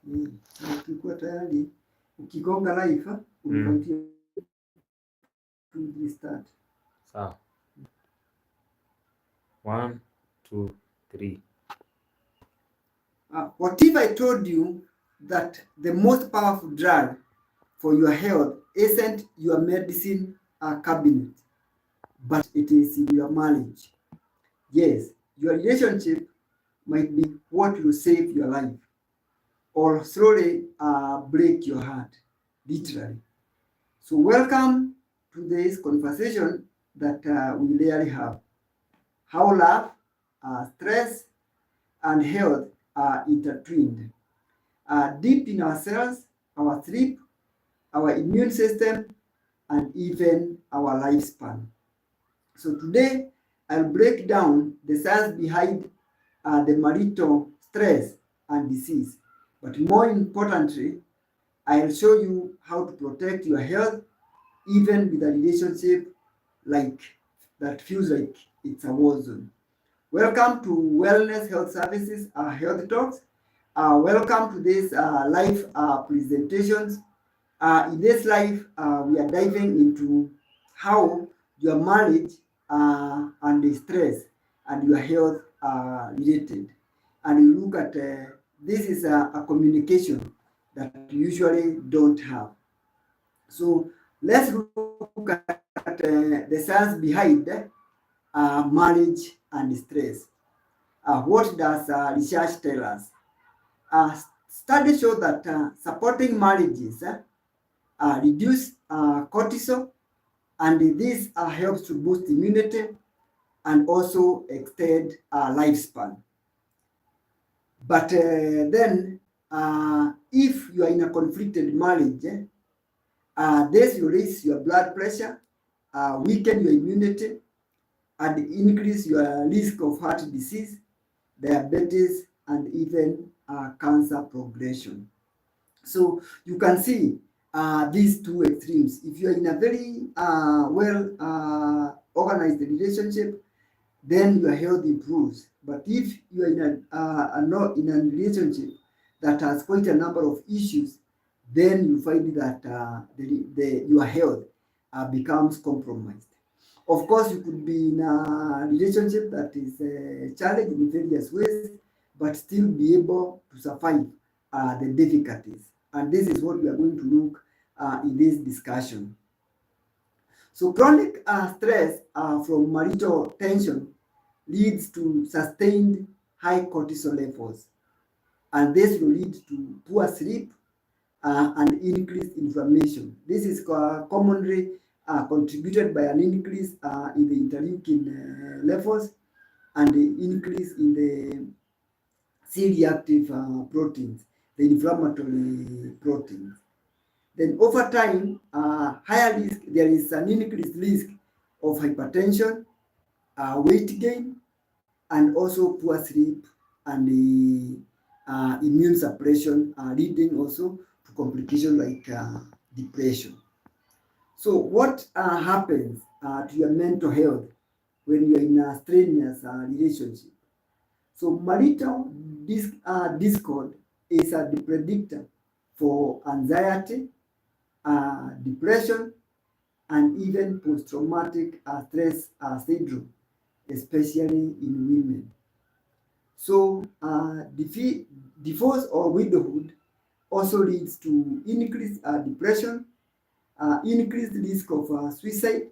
Ukikuwa tayari ukigonga live ukikantia to start. Sawa. 1, 2, 3. What if I told you that the most powerful drug for your health isn't your medicine cabinet, but it is your marriage? Yes, your relationship might be what will save your life or slowly break your heart, literally. So welcome to this conversation that we rarely have. How love, stress, and health are intertwined. Deep in ourselves, our sleep, our immune system, and even our lifespan. So today, I'll break down the science behind the marital stress and disease. But more importantly, I'll show you how to protect your health even with a relationship like that feels like it's a war zone. Welcome to Wellness Health Services Health Talks. Welcome to this live presentations. In this live, we are diving into how your marriage and the stress and your health are related. And you look at this is a communication that you usually don't have. So let's look at the science behind marriage and stress. What does research tell us? Studies show that supporting marriages reduce cortisol, and this helps to boost immunity and also extend lifespan. But then, if you are in a conflicted marriage, this will raise your blood pressure, weaken your immunity, and increase your risk of heart disease, diabetes, and even cancer progression. So you can see these two extremes. If you are in a very organized relationship, then your health improves. But if you are not in a relationship that has quite a number of issues, then you find that your health becomes compromised. Of course, you could be in a relationship that is challenged in various ways, but still be able to survive the difficulties. And this is what we are going to look in this discussion. So chronic stress from marital tension leads to sustained high cortisol levels, and this will lead to poor sleep and increased inflammation. This is commonly contributed by an increase in the interleukin levels and the increase in the C-reactive proteins, the inflammatory proteins. Then over time, higher risk, there is an increased risk of hypertension, weight gain, and also poor sleep and the immune suppression, leading also to complications like depression. So what happens to your mental health when you are in a strenuous relationship? So marital discord is the predictor for anxiety, depression, and even post-traumatic stress syndrome, especially in women. So divorce or widowhood also leads to increased depression, increased risk of suicide,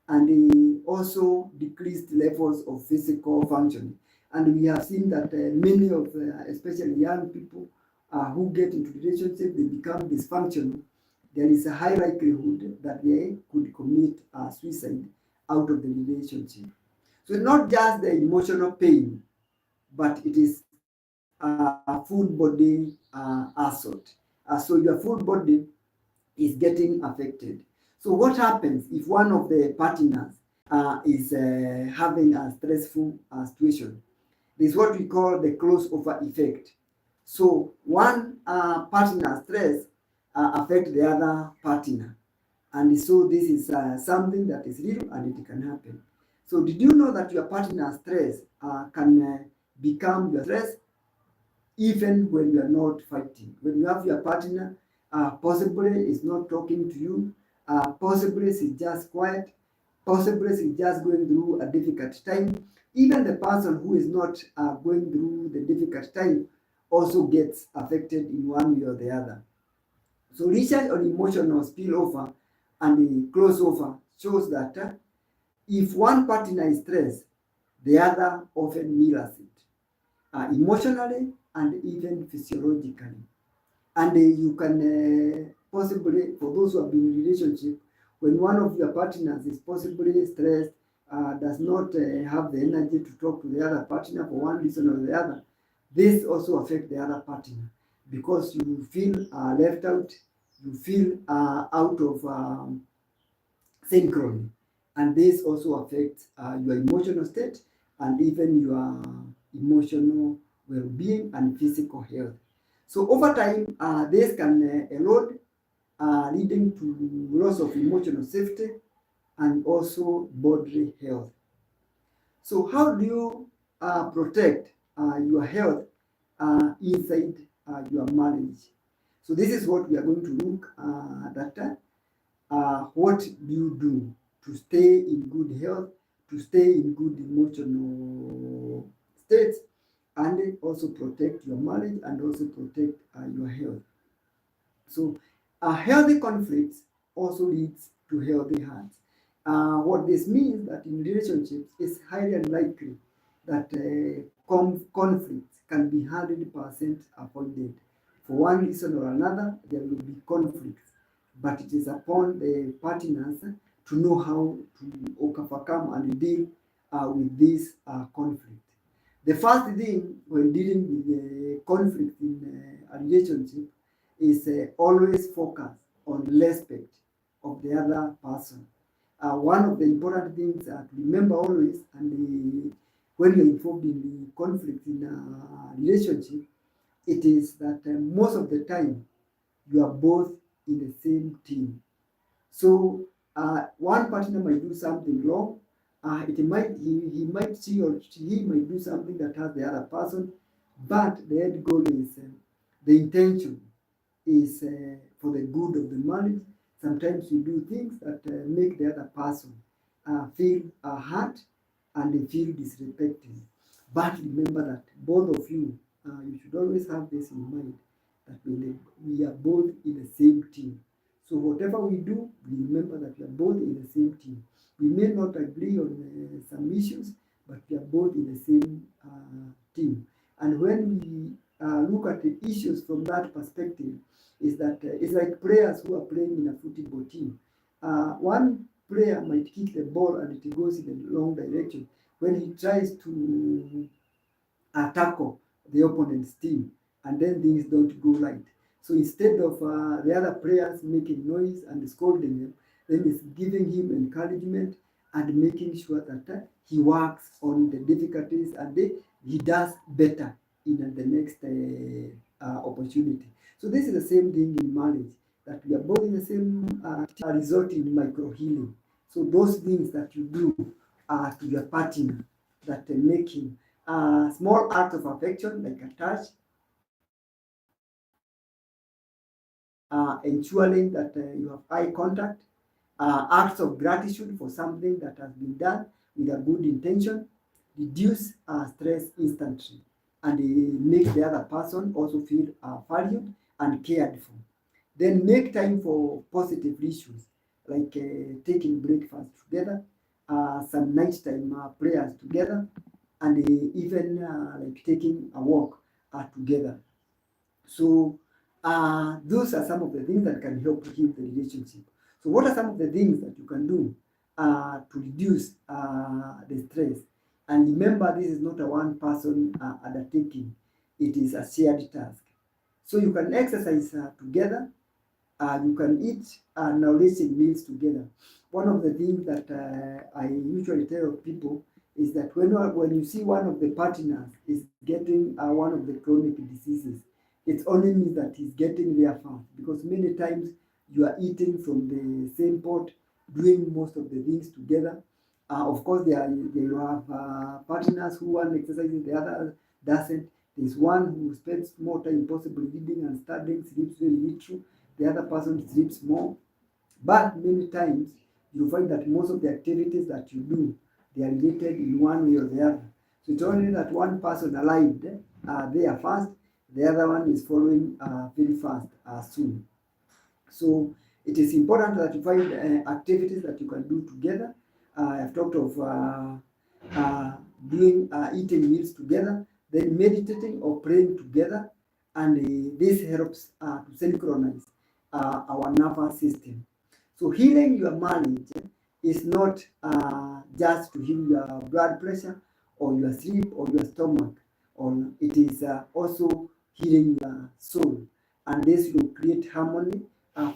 and also decreased levels of physical functioning. And we have seen that many of, especially young people who get into relationship, they become dysfunctional. There is a high likelihood that they could commit suicide out of the relationship. So not just the emotional pain, but it is a full body assault. So your full body is getting affected. So what happens if one of the partners is having a stressful situation? This is what we call the crossover effect. So one partner stress affect the other partner. And so this is something that is real and it can happen. So did you know that your partner stress can become your stress? even when you are not fighting. When you have your partner, possibly is not talking to you, possibly is just quiet, possibly is just going through a difficult time. Even the person who is not going through the difficult time also gets affected in one way or the other. So research on emotional spillover and the crossover shows that if one partner is stressed, the other often mirrors it, emotionally and even physiologically. And you can possibly, for those who have been in relationship, when one of your partners is possibly stressed, does not have the energy to talk to the other partner for one reason or the other, this also affects the other partner because you feel left out, you feel out of synchrony, and this also affects your emotional state and even your emotional well-being and physical health. So over time, this can erode, leading to loss of emotional safety and also bodily health. So how do you protect your health inside your marriage? So this is what we are going to look at. What do you do to stay in good health, to stay in good emotional states, and also protect your marriage and also protect your health? So, a healthy conflict also leads to healthy hearts. What this means that in relationships, it's highly unlikely that conflicts can be 100% avoided. For one reason or another, there will be conflicts, but it is upon the partners to know how to overcome and deal with this conflict. The first thing when dealing with conflict in a relationship is always focus on respect of the other person. One of the important things to remember always, and when you're involved in the conflict in a relationship, it is that most of the time you are both in the same team. So one partner might do something wrong. It might he might she or he might do something that has the other person, but the end goal is the intention is for the good of the marriage. Sometimes you do things that make the other person feel hurt and they feel disrespected. But remember that both of you, you should always have this in mind that we are both in the same team. So whatever we do, we remember that we are both in the same team. We may not agree on some issues, but we are both in the same team. And when we look at the issues from that perspective, is that it's like players who are playing in a football team. One player might kick the ball and it goes in the wrong direction. When he tries to tackle the opponent's team, and then things don't go right. So instead of the other players making noise and scolding him, then it's giving him encouragement and making sure that he works on the difficulties and he does better in the next opportunity. So this is the same thing in marriage, that we are both in the same result in micro healing. So those things that you do to your partner that make him small acts of affection like a touch, ensuring that you have eye contact, acts of gratitude for something that has been done with a good intention, reduce stress instantly, and make the other person also feel valued and cared for. Then make time for positive issues like taking breakfast together, some nighttime prayers together, and even like taking a walk together. So those are some of the things that can help heal the relationship. So what are some of the things that you can do to reduce the stress? And remember, this is not a one person undertaking. It is a shared task. So you can exercise together, you can eat nourishing meals together. One of the things that I usually tell people is that when you see one of the partners is getting one of the chronic diseases, it only means that he's getting there fast, because many times you are eating from the same pot, doing most of the things together. Of course, you have partners who one exercises, the other doesn't. There's one who spends more time possibly reading and studying, sleeps very little. The other person sleeps more. But many times you find that most of the activities that you do, they are related in one way or the other. So it's only that one person arrived there first, the other one is following very fast soon. So it is important that you find activities that you can do together. I've talked of uh, doing eating meals together, then meditating or praying together, and this helps to synchronize our nervous system. So healing your marriage is not just to heal your blood pressure or your sleep or your stomach, or it is also healing your soul, and this will create harmony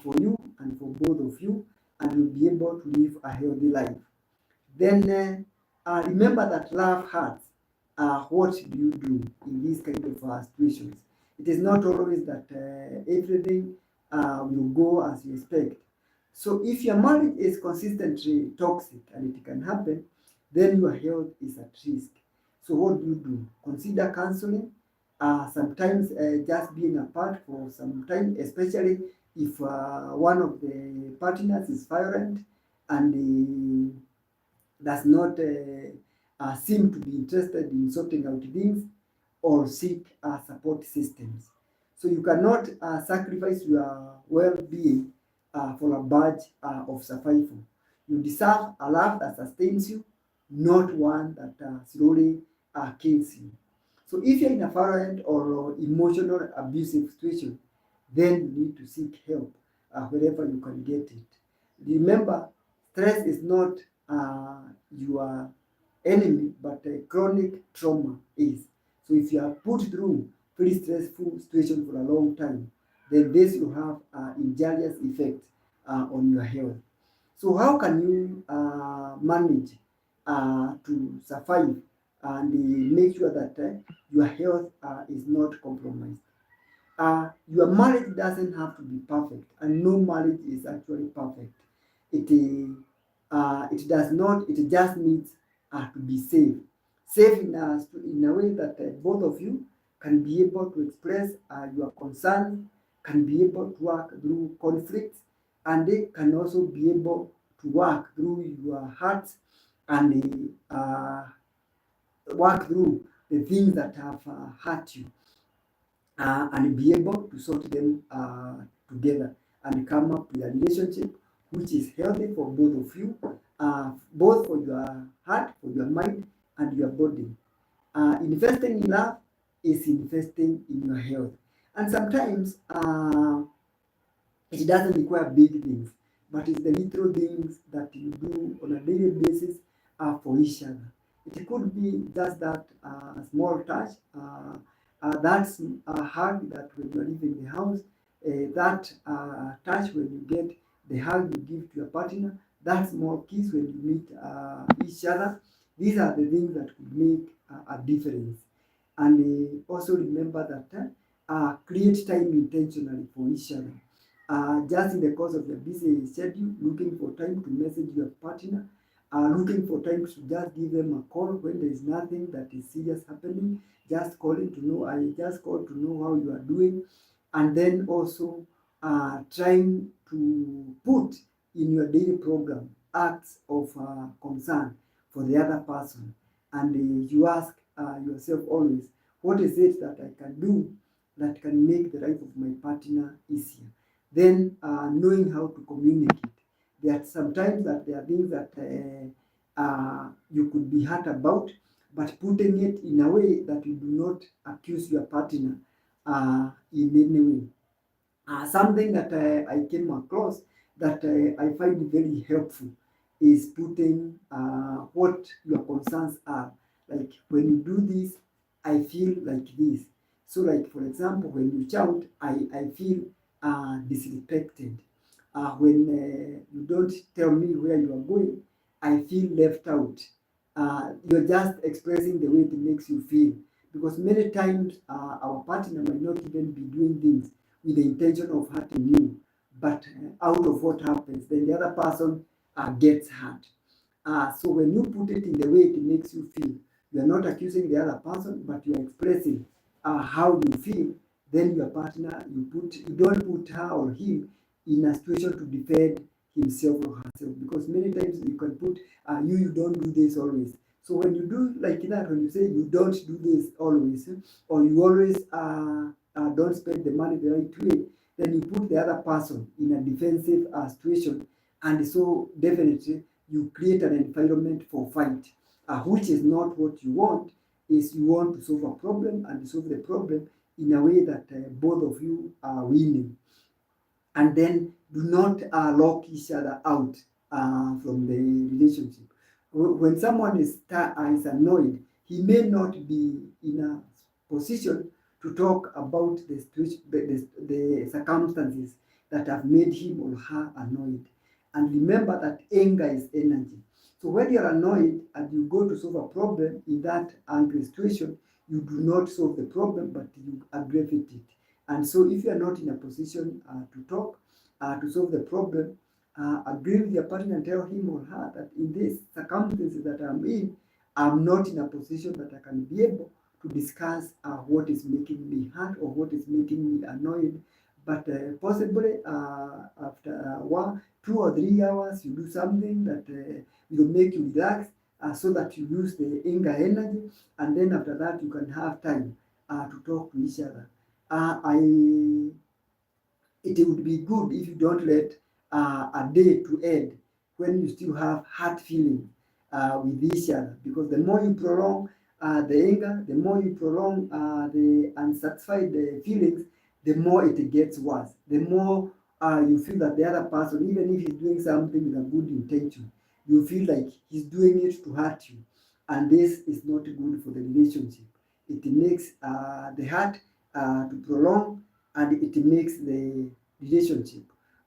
for you and for both of you, and you'll be able to live a healthy life. Then remember that love hurts. What do you do in these kind of situations? It is not always that everything will go as you expect. So if your marriage is consistently toxic, and it can happen, then your health is at risk. So what do you do? Consider counseling. Sometimes just being apart for some time, especially if one of the partners is violent and does not seem to be interested in sorting out things or seek support systems. So you cannot sacrifice your well-being for a badge of survival. You deserve a love that sustains you, not one that slowly kills you. So if you're in a violent or emotional abusive situation, then you need to seek help wherever you can get it. Remember, stress is not your enemy, but chronic trauma is. So if you are put through very stressful situation for a long time, then this will have injurious effect on your health. So how can you manage to survive and make sure that your health is not compromised? Your marriage doesn't have to be perfect, and no marriage is actually perfect. It does not. It just needs to be safe, safe in a way that both of you can be able to express your concerns, can be able to work through conflicts, and they can also be able to work through your hearts and work through the things that have hurt you and be able to sort them together and come up with a relationship which is healthy for both of you, both for your heart, for your mind, and your body. Investing in love is investing in your health. And sometimes it doesn't require big things, but it's the little things that you do on a daily basis for each other. It could be just that small touch, that's a hug that when you're leaving the house, that touch when you get the hug you give to your partner, that small kiss when you meet each other. These are the things that could make a difference. And also remember that create time intentionally for each other. Just in the course of your busy schedule, looking for time to message your partner, looking for time to just give them a call when there is nothing that is serious happening, just calling to know, I just call to know how you are doing, and then also trying to put in your daily program acts of concern for the other person. And you ask yourself always, what is it that I can do that can make the life of my partner easier? Then knowing how to communicate. There are sometimes that there are things that you could be hurt about, but putting it in a way that you do not accuse your partner in any way. Something that I came across that I find very helpful is putting what your concerns are. Like when you do this, I feel like this. So like for example, when you shout, I feel disrespected. When you don't tell me where you are going, I feel left out. You're just expressing the way it makes you feel. Because many times our partner might not even be doing things with the intention of hurting you, but out of what happens, then the other person gets hurt. So when you put it in the way it makes you feel, you are not accusing the other person, but you are expressing how you feel, then your partner, you don't put her or him in a situation to defend himself or herself, because many times you can put you don't do this always. So when you do like that, when you say you don't do this always, or you always don't spend the money the right way, then you put the other person in a defensive situation, and so definitely you create an environment for fight, which is not what you want. Is you want to solve a problem and solve the problem in a way that both of you are winning, and then do not lock each other out from the relationship. When someone is annoyed, he may not be in a position to talk about the circumstances that have made him or her annoyed. And remember that anger is energy. So when you're annoyed and you go to solve a problem in that angry situation, you do not solve the problem, but you aggravate it. And so if you are not in a position to talk, to solve the problem, agree with your partner and tell him or her that in these circumstances that I'm in, I'm not in a position that I can be able to discuss what is making me hurt or what is making me annoyed. But possibly after 1, 2 or 3 hours, you do something that will make you relax, so that you lose the anger energy, and then after that you can have time to talk to each other. I It would be good if you don't let a day to end when you still have hard feelings with each other, because the more you prolong the anger, the more you prolong the unsatisfied feelings, the more it gets worse. The more you feel that the other person, even if he's doing something with a good intention, you feel like he's doing it to hurt you, and this is not good for the relationship. It makes the hurt to prolong, and it makes the relationship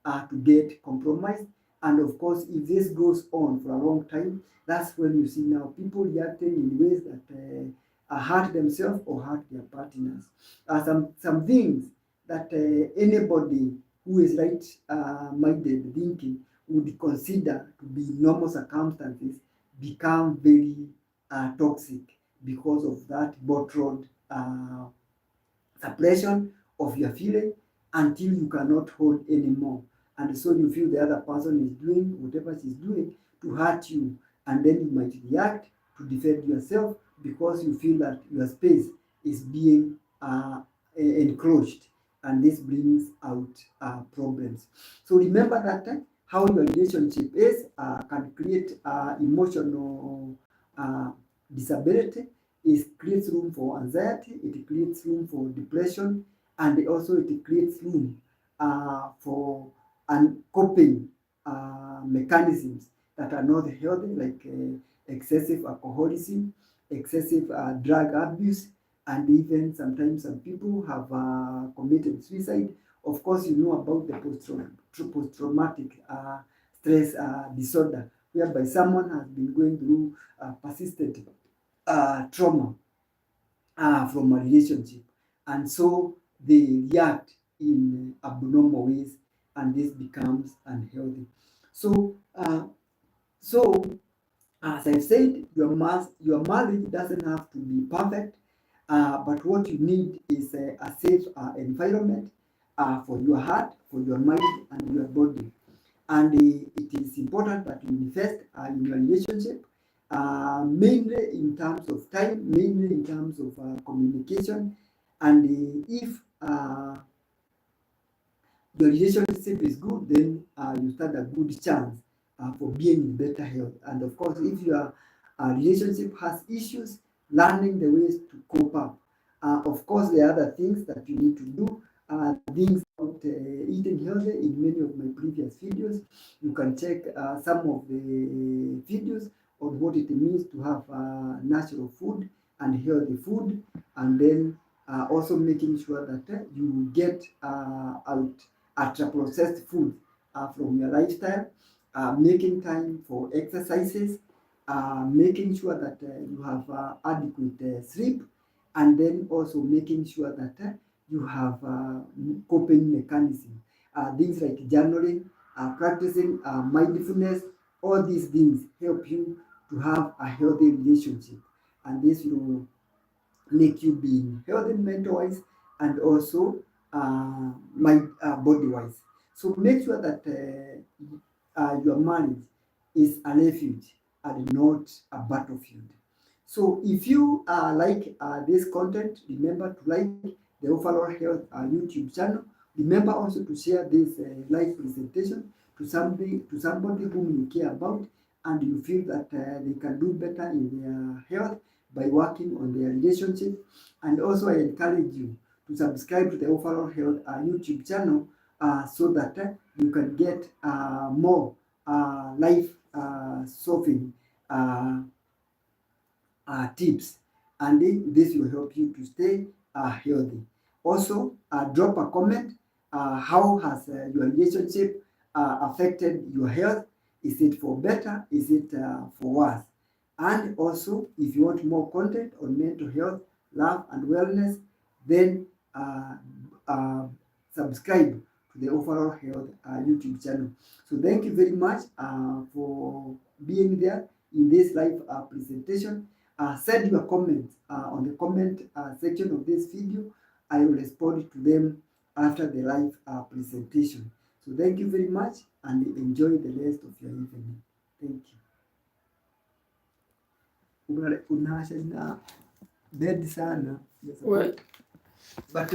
to get compromised. And of course, if this goes on for a long time, that's when you see now people reacting in ways that hurt themselves or hurt their partners. Some things that anybody who is right-minded thinking would consider to be normal circumstances become very toxic because of that bottled suppression of your feeling until you cannot hold anymore. And so you feel the other person is doing whatever she's doing to hurt you. And then you might react to defend yourself because you feel that your space is being encroached. And this brings out problems. So remember that how your relationship is can create emotional disability. It creates room for anxiety, it creates room for depression, and also it creates room for coping mechanisms that are not healthy, like excessive alcoholism, excessive drug abuse, and even sometimes some people have committed suicide. Of course, you know about the post-traumatic stress disorder, whereby someone has been going through persistent trauma from a relationship, and so they react in abnormal ways, and this becomes unhealthy. So, as I've said, your marriage doesn't have to be perfect, but what you need is a safe environment for your heart, for your mind, and your body. And it is important that you invest in your relationship, mainly in terms of time, mainly in terms of communication. And if your relationship is good, then you stand a good chance for being in better health. And of course, if your relationship has issues, learning the ways to cope up. Of course, there are other things that you need to do. Things about eating healthy in many of my previous videos. You can check some of the videos on what it means to have natural food and healthy food, and then also making sure that you get out ultra-processed food from your lifestyle, making time for exercises, making sure that you have adequate sleep, and then also making sure that you have coping mechanism. Things like journaling, practicing mindfulness, all these things help you to have a healthy relationship. And this will make you be healthy mental wise and also my body wise. So make sure that your marriage is a refuge and not a battlefield. So if you like this content, remember to like the Overall Health YouTube channel. Remember also to share this live presentation to somebody whom you care about and you feel that they can do better in their health by working on their relationship. And also I encourage you to subscribe to the Overall Health YouTube channel so that you can get more life solving tips, and this will help you to stay healthy. Also, drop a comment. How has your relationship affected your health? Is it for better? Is it for worse? And also, if you want more content on mental health, love, and wellness, then uh, subscribe to the Overall Health YouTube channel. So thank you very much for being there in this live presentation. Send your comments on the comment section of this video. I will respond to them after the live presentation. So thank you very much and enjoy the rest of your evening. Thank you. Unawasha na bed sana. Well, But